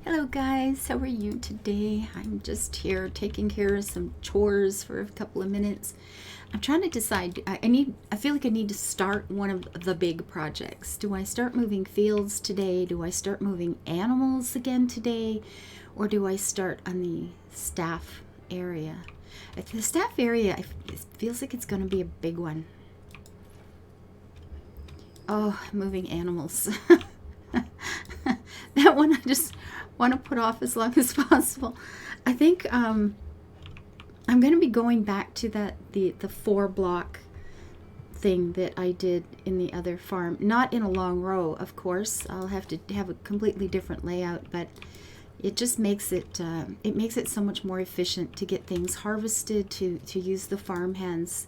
Hello guys, how are you today? I'm just here taking care of some chores for a couple of minutes. I'm trying to decide, I feel like I need to start one of the big projects. Do I start moving fields today? Do I start moving animals again today? Or do I start on the staff area? At the staff area, it feels like it's going to be a big one. Oh, moving animals. That one I just want to put off as long as possible. I think I'm going to be going back to the 4-block thing that I did in the other farm. Not in a long row, of course. I'll have to have a completely different layout, but it just makes it so much more efficient to get things harvested, to use the farm hands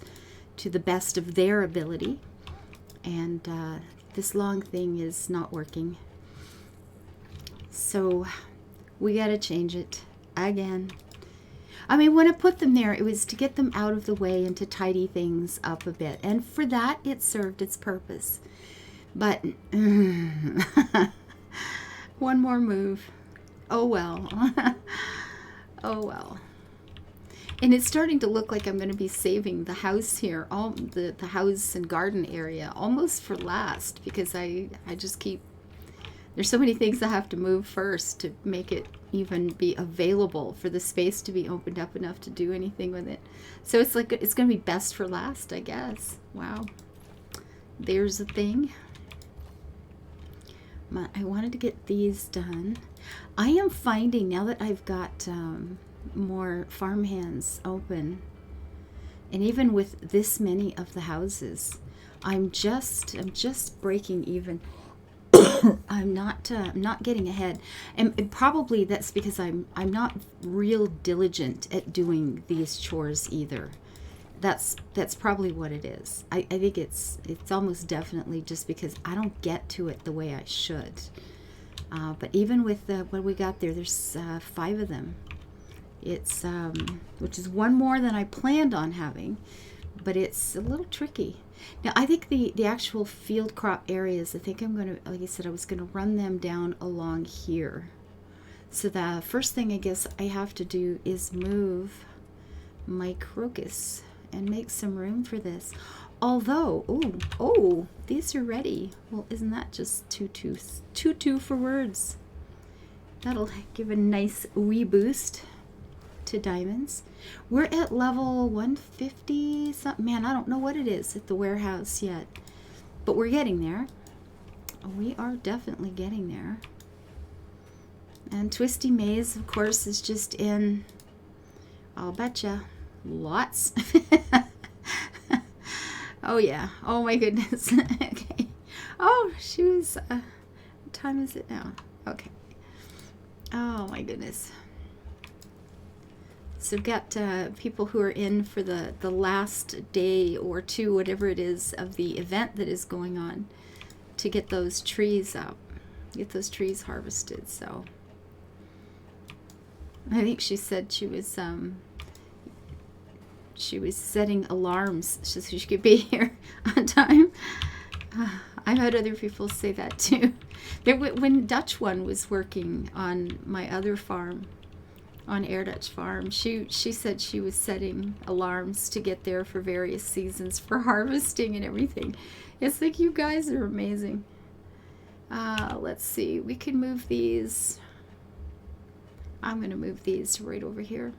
to the best of their ability. And this long thing is not working. So we got to change it again. I mean, when I put them there, it was to get them out of the way and to tidy things up a bit. And for that, it served its purpose. But one more move. Oh well. Oh well. And it's starting to look like I'm going to be saving the house here, all the house and garden area, almost for last, because I just keep... There's so many things I have to move first to make it even be available for the space to be opened up enough to do anything with it. So it's like it's going to be best for last, I guess. Wow. There's a thing. I wanted to get these done. I am finding now that I've got more farm hands open, and even with this many of the houses, I'm just breaking even. I'm not getting ahead, and probably that's because I'm not real diligent at doing these chores either. That's probably what it is. I think it's almost definitely just because I don't get to it the way I should. But even with what we got there, there's 5 of them. It's which is one more than I planned on having, but it's a little tricky. Now, I think the actual field crop areas, I think I'm going to, like I said, I was going to run them down along here. So the first thing I guess I have to do is move my crocus and make some room for this. Although, oh, these are ready. Well, isn't that just two for words? That'll give a nice wee boost to diamonds. We're at level 150 something. Man, I don't know what it is at the warehouse yet, but we're getting there. We are definitely getting there. And Twisty Maze, of course, is just in, I'll betcha, lots. Oh yeah, oh my goodness. Okay. Oh, she was what time is it now? Okay. Oh my goodness. So we've got people who are in for the last day or two, whatever it is, of the event that is going on, to get those trees up, get those trees harvested. So I think she said she was setting alarms so she could be here on time. I've had other people say that too. When Dutch One was working on my other farm, on Air Dutch Farm, she said she was setting alarms to get there for various seasons for harvesting and everything. It's like, you guys are amazing. Let's see, we can move these. I'm going to move these right over here,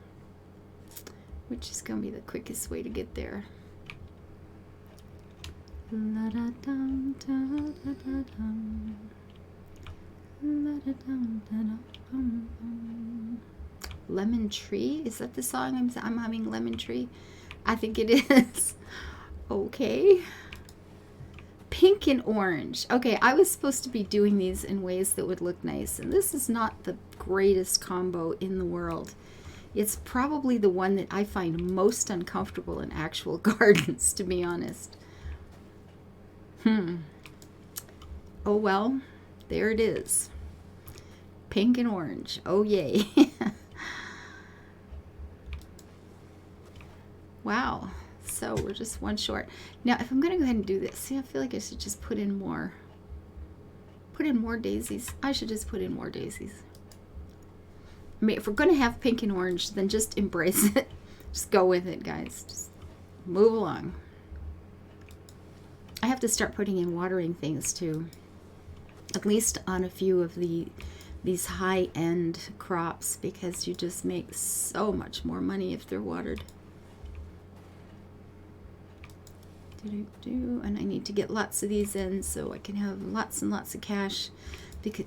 which is going to be the quickest way to get there. Lemon Tree? Is that the song I'm humming? Lemon Tree? I think it is. Okay. Pink and orange. Okay, I was supposed to be doing these in ways that would look nice, and this is not the greatest combo in the world. It's probably the one that I find most uncomfortable in actual gardens, to be honest. Oh well, there it is. Pink and orange. Oh yay. Wow. So we're just one short. Now, if I'm going to go ahead and do this, see, I feel like I should just put in more daisies. I should just put in more daisies. I mean, if we're going to have pink and orange, then just embrace it. Just go with it, guys. Just move along. I have to start putting in watering things too. At least on a few of these high-end crops, because you just make so much more money if they're watered. And I need to get lots of these in so I can have lots and lots of cash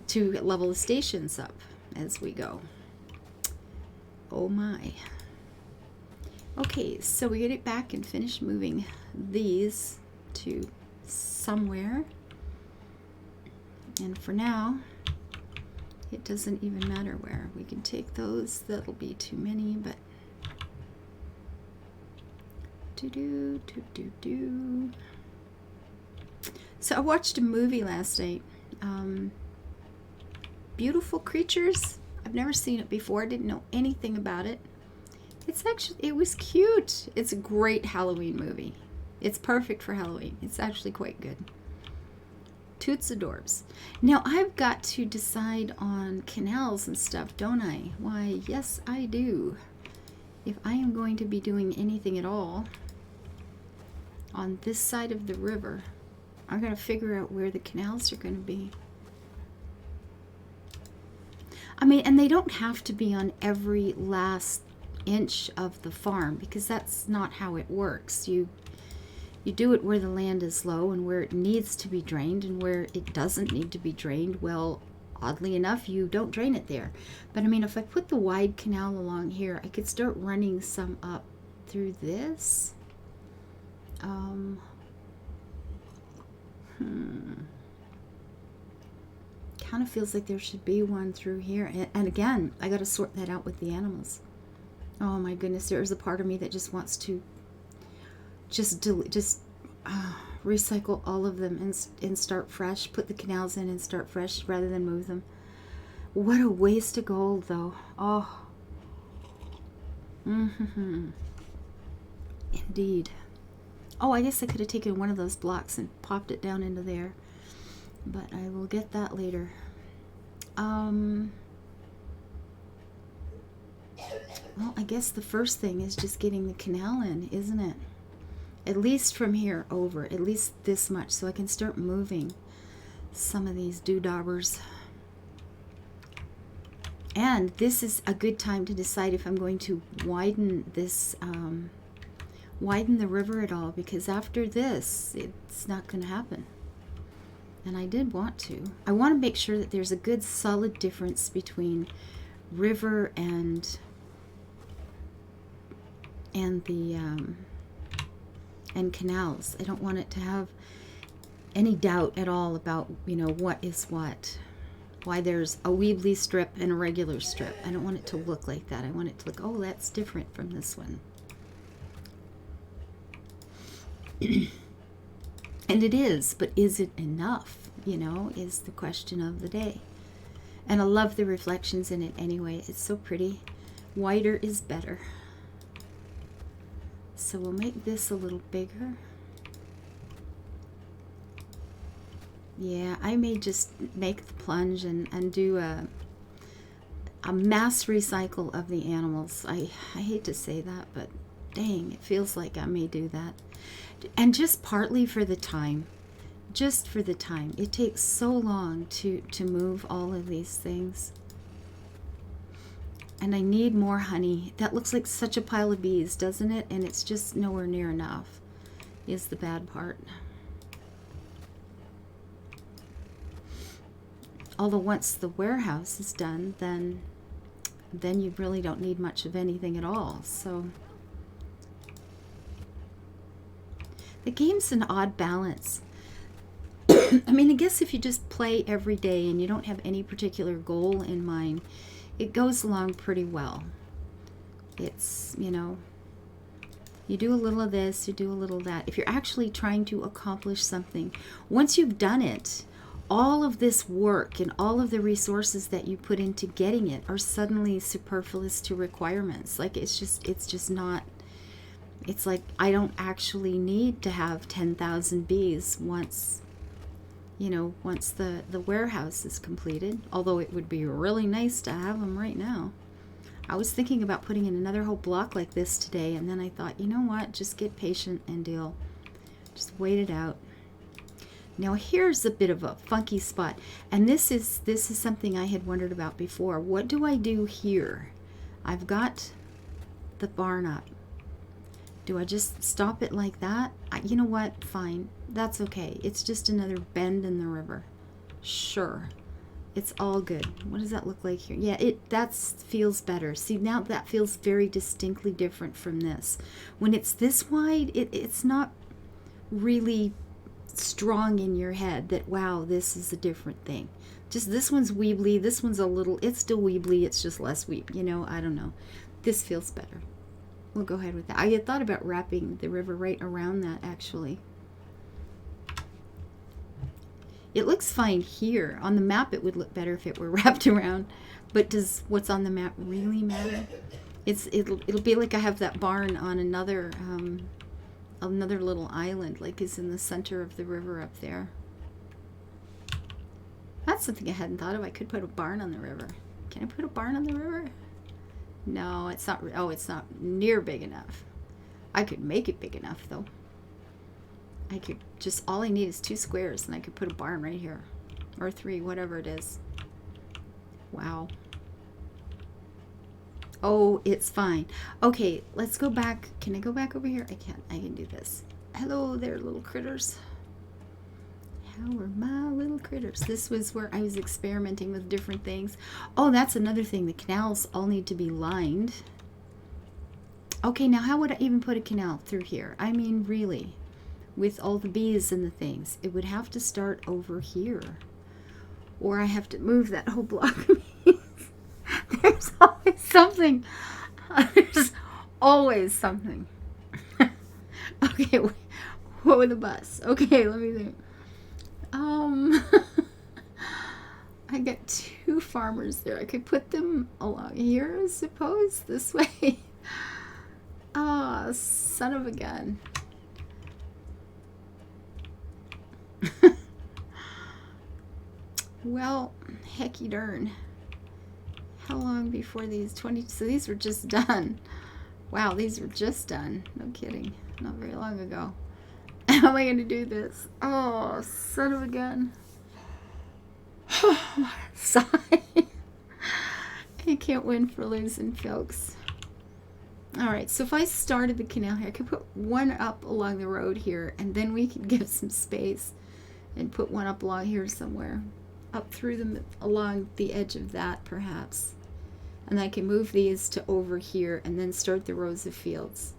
to level the stations up as we go. Oh my. Okay, so we get it back and finish moving these to somewhere. And for now, it doesn't even matter where. We can take those. That'll be too many, but So I watched a movie last night. Beautiful Creatures. I've never seen it before. I didn't know anything about it. It was cute. It's a great Halloween movie. It's perfect for Halloween. It's actually quite good. Toots adorbs. Now I've got to decide on canals and stuff, don't I? Why, yes I do. If I am going to be doing anything at all on this side of the river, I've got to figure out where the canals are going to be. I mean, and they don't have to be on every last inch of the farm, because that's not how it works. You do it where the land is low and where it needs to be drained, and where it doesn't need to be drained, well, oddly enough, you don't drain it there. But I mean, if I put the wide canal along here, I could start running some up through this. Kind of feels like there should be one through here. And again, I got to sort that out with the animals. Oh my goodness, there's a part of me that just wants to recycle all of them and start fresh. Put the canals in and start fresh rather than move them. What a waste of gold, though. Oh. Indeed. Oh, I guess I could have taken one of those blocks and popped it down into there. But I will get that later. Well, I guess the first thing is just getting the canal in, isn't it? At least from here over, at least this much, so I can start moving some of these doodabbers. And this is a good time to decide if I'm going to widen this, widen the river at all, because after this, it's not going to happen. And I did want to. I want to make sure that there's a good solid difference between river and canals. I don't want it to have any doubt at all about, what is what. Why there's a Weebly strip and a regular strip. I don't want it to look like that. I want it to look, oh, that's different from this one. And it is, but is it enough? Is the question of the day. And I love the reflections in it anyway. It's so pretty. Whiter is better. So we'll make this a little bigger. Yeah, I may just make the plunge and do a mass recycle of the animals. I hate to say that, but dang, it feels like I may do that. And just partly for the time. Just for the time. It takes so long to move all of these things. And I need more honey. That looks like such a pile of bees, doesn't it? And it's just nowhere near enough, is the bad part. Although once the warehouse is done, then you really don't need much of anything at all. So the game's an odd balance. I mean, I guess if you just play every day and you don't have any particular goal in mind, it goes along pretty well. It's, you do a little of this, you do a little of that. If you're actually trying to accomplish something, once you've done it, all of this work and all of the resources that you put into getting it are suddenly superfluous to requirements. Like, it's just not, it's like, I don't actually need to have 10,000 bees once the warehouse is completed. Although it would be really nice to have them right now. I was thinking about putting in another whole block like this today, and then I thought, you know what, just get patient and just wait it out. Now here's a bit of a funky spot, and this is something I had wondered about before. What do I do here? I've got the barn up. Do I just stop it like that? You know what? Fine. That's okay. It's just another bend in the river. Sure. It's all good. What does that look like here? Yeah, that feels better. See, now that feels very distinctly different from this. When it's this wide, it's not really strong in your head that, wow, this is a different thing. Just this one's weebly, this one's it's still weebly, it's just less weeb. You know, I don't know. This feels better. We'll go ahead with that. I had thought about wrapping the river right around that, actually. It looks fine here. On the map, it would look better if it were wrapped around. But does what's on the map really matter? It'll be like I have that barn on another little island, like is in the center of the river up there. That's something I hadn't thought of. I could put a barn on the river. Can I put a barn on the river? No, it's not. Oh, it's not near big enough. I could make it big enough, though. I could just, all I need is 2 squares, and I could put a barn right here. Or 3, whatever it is. Wow. Oh, it's fine. Okay, let's go back. Can I go back over here? I can't. I can do this. Hello there, little critters. How are my little critters? This was where I was experimenting with different things. Oh, that's another thing. The canals all need to be lined. Okay, now how would I even put a canal through here? I mean, really, with all the bees and the things, it would have to start over here. Or I have to move that whole block. There's always something. There's always something. Okay, what with the bus? Okay, let me think. I got 2 farmers there. I could put them along here, I suppose, this way. Ah, son of a gun. Well, hecky darn. How long before these 20? So these were just done. Wow, these were just done. No kidding. Not very long ago. How am I going to do this? Oh, son of a gun. Sigh. I can't win for losing, folks. All right, so if I started the canal here, I could put one up along the road here, and then we could give some space and put one up along here somewhere. Up through them, along the edge of that, perhaps. And I can move these to over here and then start the rows of fields.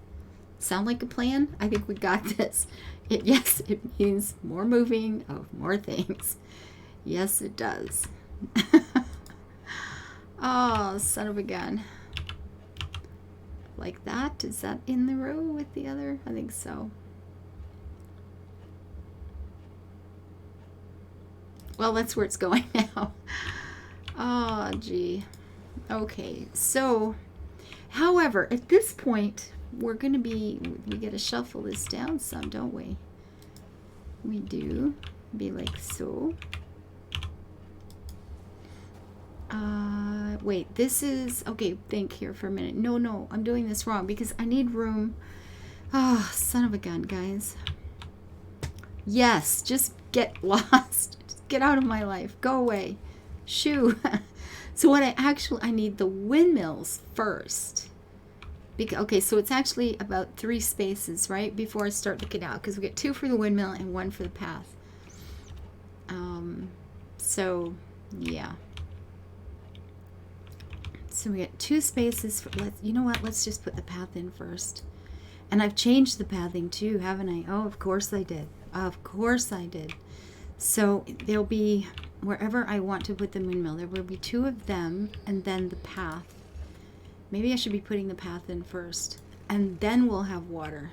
Sound like a plan? I think we got this. Yes, it means more moving of more things. Yes, it does. Oh, son of a gun. Like that? Is that in the row with the other? I think so. Well, that's where it's going now. Oh, gee. Okay, so, however, at this point, we got to shuffle this down some, don't we? We do. Be like so. Wait, this is, okay, think here for a minute. No, I'm doing this wrong because I need room. Oh, son of a gun, guys. Yes, just get lost. Just get out of my life. Go away. Shoo. So what I need the windmills first. Okay, so it's actually about 3 spaces, right, before I start the canal, because we get 2 for the windmill and 1 for the path. So, yeah. So we get 2 spaces for, you know what, let's just put the path in first. And I've changed the pathing too, haven't I? Oh, of course I did. Of course I did. So there'll be, wherever I want to put the windmill, there will be 2 of them, and then the path. Maybe I should be putting the path in first, and then we'll have water.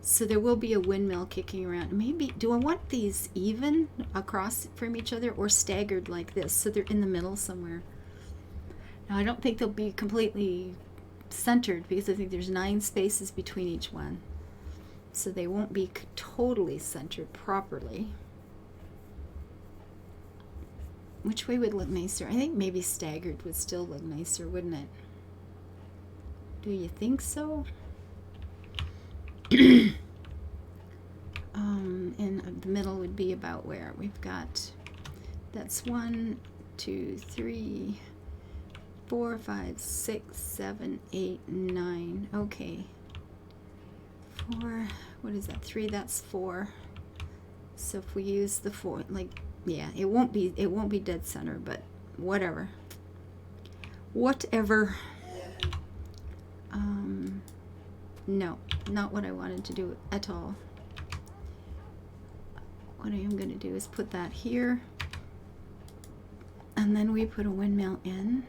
So there will be a windmill kicking around. Maybe, do I want these even across from each other or staggered like this so they're in the middle somewhere? Now, I don't think they'll be completely centered because I think there's 9 spaces between each one. So they won't be totally centered properly. Which way would look nicer? I think maybe staggered would still look nicer, wouldn't it? Do you think so? And the middle would be about where we've got, that's 1, 2, 3, 4, 5, 6, 7, 8, 9. Okay. 4, what is that? 3, that's 4. So if we use the 4, like, yeah, it won't be dead center, but whatever. Whatever. No, not what I wanted to do at all. What I am going to do is put that here, and then we put a windmill in,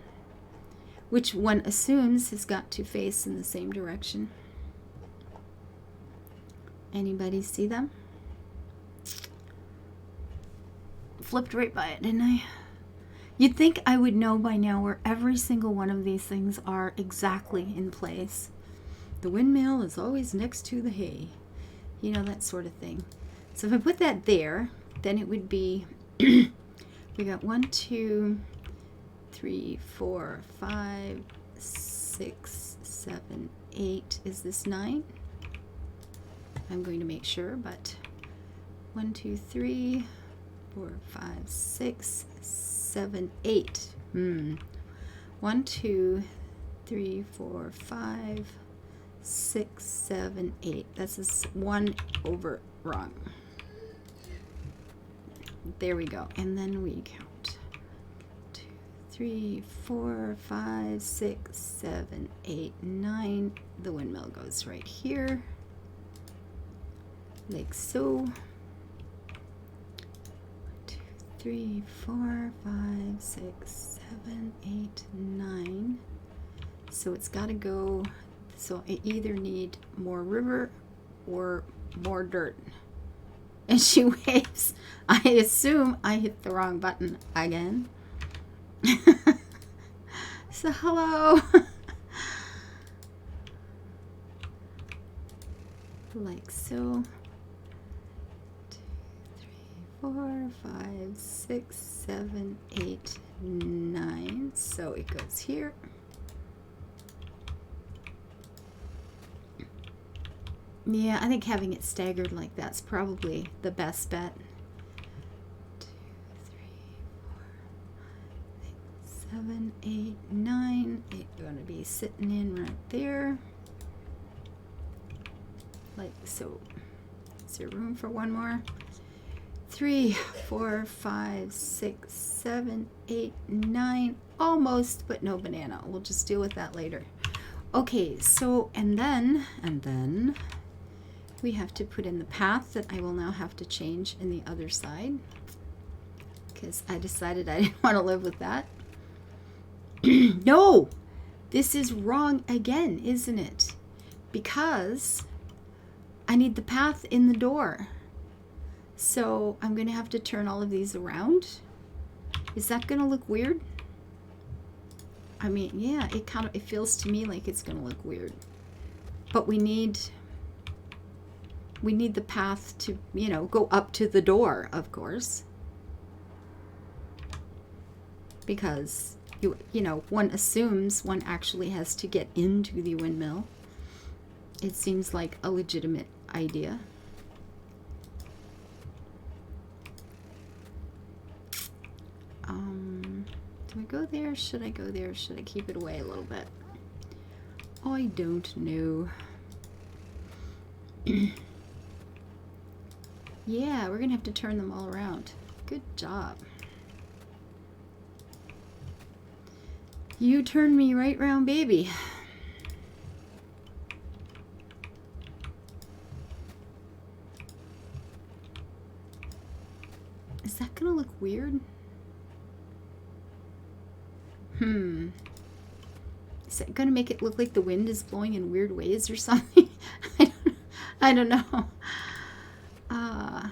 which one assumes has got to face in the same direction. Anybody see them? Flipped right by it, didn't I? You'd think I would know by now where every single one of these things are exactly in place. The windmill is always next to the hay. You know, that sort of thing. So if I put that there, then it would be, we got 1, 2, 3, 4, 5, 6, 7, 8. Is this 9? I'm going to make sure, but 1, 2, 3, 4, 5, 6, 7, 8. 1, 2, 3, 4, 5, 6, 7, 8. That's a 1 over wrong. There we go. And then we count 2, 3, 4, 5, 6, 7, 8, 9. The windmill goes right here, like so. 1, 2, 3, 4, 5, 6, 7, 8, 9. So it's got to go. So I either need more river or more dirt. And she waves. I assume I hit the wrong button again. So hello. Like so. 2, 3, 4, 5, 6, 7, 8, 9. So it goes here. Yeah, I think having it staggered like that's probably the best bet. 2, 3, 4, 5, 6, 7, 8, 9. It's going to be sitting in right there. Like so. Is there room for one more? 3, 4, 5, 6, 7, 8, 9. Almost, but no banana. We'll just deal with that later. Okay, so, and then we have to put in the path that I will now have to change in the other side, because I decided I didn't want to live with that. No, this is wrong again, isn't it? Because I need the path in the door. So I'm going to have to turn all of these around. Is that going to look weird? I mean, yeah, it feels to me like it's going to look weird. But we need the path to, you know, go up to the door, of course. Because, you know, one assumes one actually has to get into the windmill. It seems like a legitimate idea. Do I go there? Should I go there? Should I keep it away a little bit? I don't know. Yeah, we're gonna have to turn them all around. Good job. You turned me right round, baby. Is that gonna look weird? Is that gonna make it look like the wind is blowing in weird ways or something? I don't know. I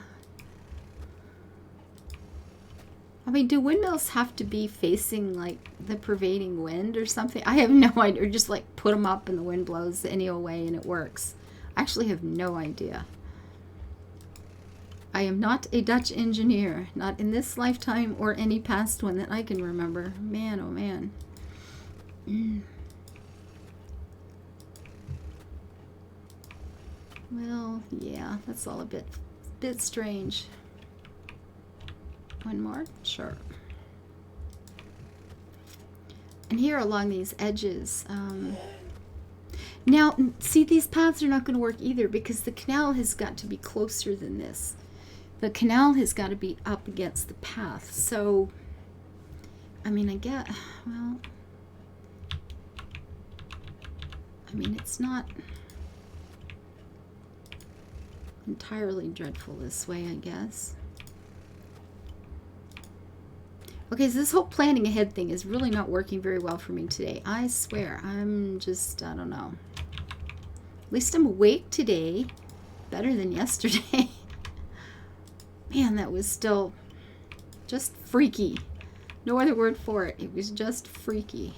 mean, do windmills have to be facing like the pervading wind or something? I have no idea. Or just like put them up and the wind blows any old way and it works. I actually have no idea. I am not a Dutch engineer, not in this lifetime or any past one that I can remember. Man, oh man. Well, yeah, that's all a bit strange. One more? Sure. And here along these edges, now, see, these paths are not going to work either because the canal has got to be closer than this. The canal has got to be up against the path. So, I mean, well, I mean, it's not entirely dreadful this way, I guess. Okay, so this whole planning ahead thing is really not working very well for me today. I swear, I'm just, I don't know. At least I'm awake today. Better than yesterday. Man, that was still just freaky. No other word for it. It was just freaky.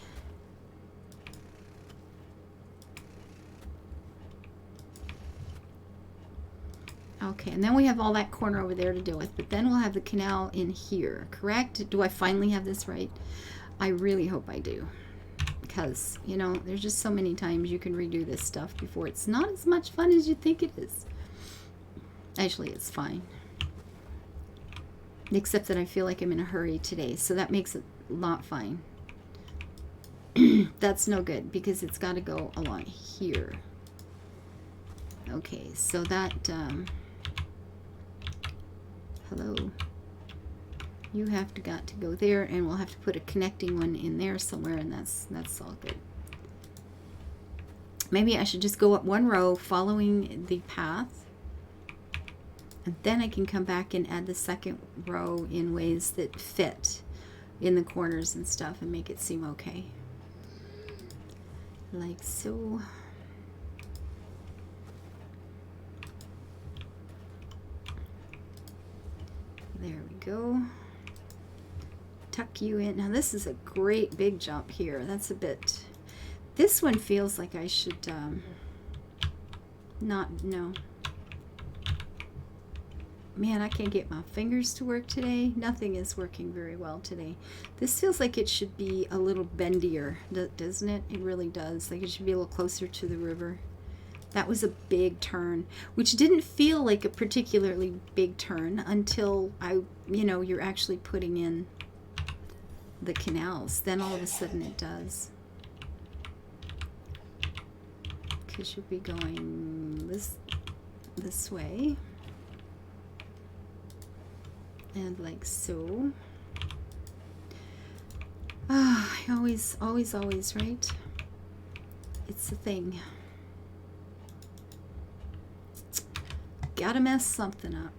Okay, and then we have all that corner over there to deal with, but then we'll have the canal in here, correct? Do I finally have this right? I really hope I do, because, you know, there's just so many times you can redo this stuff before it's not as much fun as you think it is. Actually, it's fine. Except that I feel like I'm in a hurry today, so that makes it not fine. That's no good, because it's got to go along here. Okay, so that... hello, you have got to go there, and we'll have to put a connecting one in there somewhere, and that's all good. Maybe I should just go up one row following the path, and then I can come back and add the second row in ways that fit in the corners and stuff and make it seem okay, like so. There we go. Tuck you in. Now this is a great big jump here. That's a bit... This one feels like I should not... No. Man, I can't get my fingers to work today. Nothing is working very well today. This feels like it should be a little bendier, doesn't it? It really does. Like it should be a little closer to the river. That was a big turn, which didn't feel like a particularly big turn until you're actually putting in the canals. Then all of a sudden it does. Because you'll be going this way. And like so. Always, right? It's a thing. Gotta mess something up.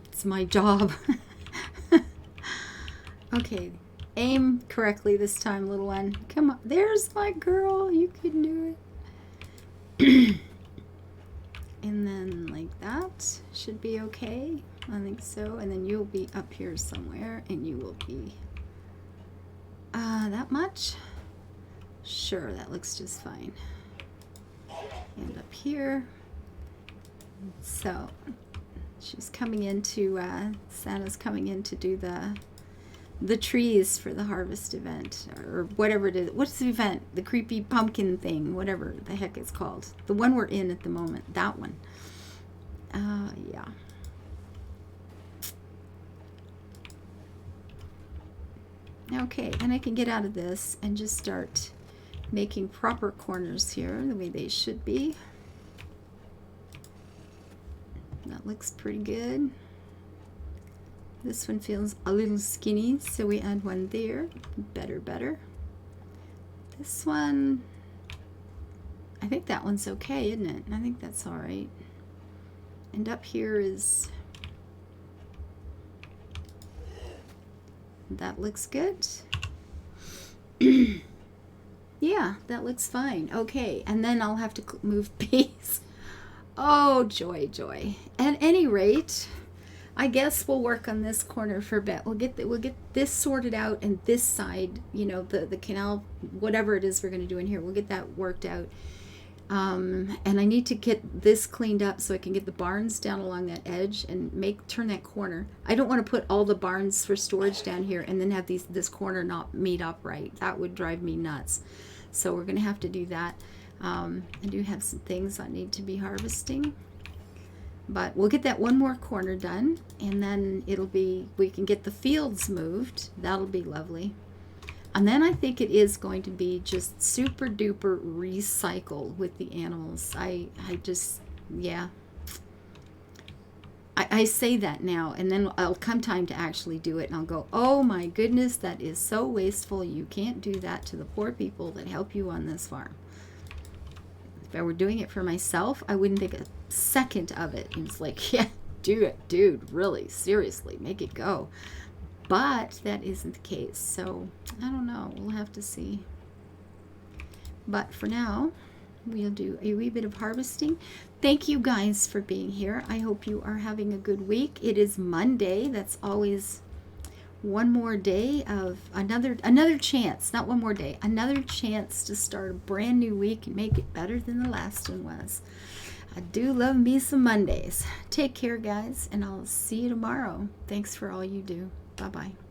It's my job. Okay, aim correctly this time, little one. Come on, there's my girl. You can do it. And then like that should be okay. I think so. And then you'll be up here somewhere, and you will be that much. Sure, that looks just fine. And up here. So she's coming into Santa's coming in to do the trees for the harvest event, or whatever it is. What's the event? The creepy pumpkin thing, whatever the heck it's called. The one we're in at the moment. That one. Yeah. Okay, and I can get out of this and just start making proper corners here the way they should be. That looks pretty good. This one feels a little skinny, so we add one there. Better. This one, I think that one's okay, isn't it? I think that's all right. And up here is, that looks good. Yeah, that looks fine. Okay, and then I'll have to move peas. Oh, joy. At any rate, I guess we'll work on this corner for a bit. We'll get this sorted out, and this side, the canal, whatever it is we're going to do in here, we'll get that worked out. And I need to get this cleaned up so I can get the barns down along that edge and turn that corner. I don't want to put all the barns for storage down here and then have this corner not meet up right. That would drive me nuts. So we're going to have to do that. I do have some things I need to be harvesting. But we'll get that one more corner done, and then we can get the fields moved. That'll be lovely. And then I think it is going to be just super duper recycle with the animals. I just, yeah. I say that now, and then I'll come time to actually do it, and I'll go, oh my goodness, that is so wasteful. You can't do that to the poor people that help you on this farm. If I were doing it for myself, I wouldn't think a second of it. It's like, yeah, do it, dude, really, seriously, make it go. But that isn't the case, so I don't know. We'll have to see. But for now, we'll do a wee bit of harvesting. Thank you guys for being here. I hope you are having a good week. It is Monday. That's always one more day of another chance. Not one more day. Another chance to start a brand new week and make it better than the last one was. I do love me some Mondays. Take care, guys, and I'll see you tomorrow. Thanks for all you do. Bye-bye.